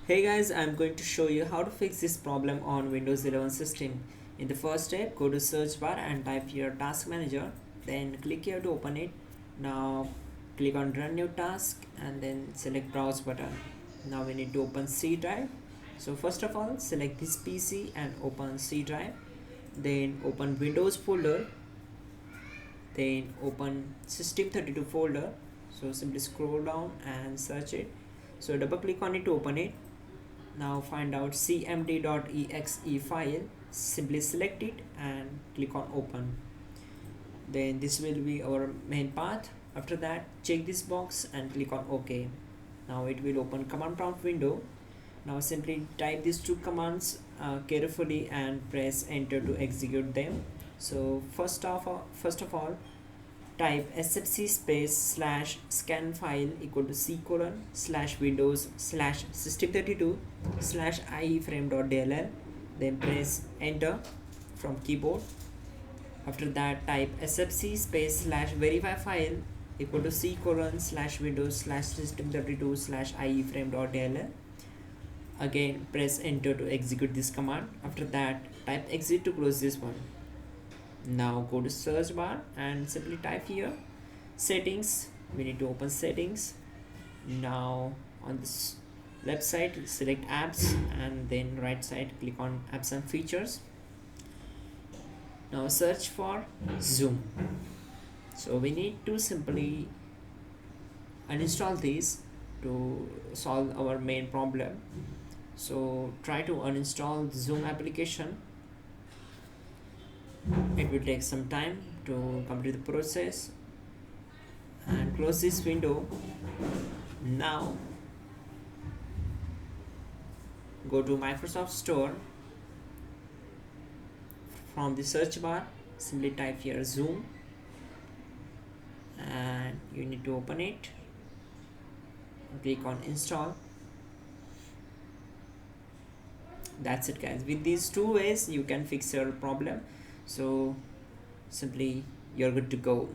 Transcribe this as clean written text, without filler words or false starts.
Hey guys, I'm going to show you how to fix this problem on Windows 11 system. In the first step, go to search bar and type your task manager. Then click here to open it. Now click on run new task and then select browse button. Now we need to open C drive. So first of all, select this PC and open C drive. Then open Windows folder. Then open System32 folder. So simply scroll down and search it. So double click on it to open it. Now find out cmd.exe file, simply select it and click on open. Then this will be our main path. After that, check this box and click on OK. Now it will open command prompt window. Now simply type these two commands carefully and press enter to execute them. So first of all type sfc space slash scan file equal to c colon slash windows slash system32 slash ieframe.dll, then press enter from keyboard. After that, type sfc space slash verify file equal to c colon slash windows slash system32 slash ieframe.dll. Again press enter to execute this command. After that, type exit to close this one. Now go to search bar and simply type here settings. We need to open settings. Now on this left side select apps and then right side click on apps and features. Now search for zoom. So we need to simply uninstall this to solve our main problem. So try to uninstall the zoom application. It will take some time to complete the process, and close this window. Now go to Microsoft Store. From the search bar simply type here zoom and you need to open it. Click on install. That's it guys. With these two ways you can fix your problem. So simply you're good to go.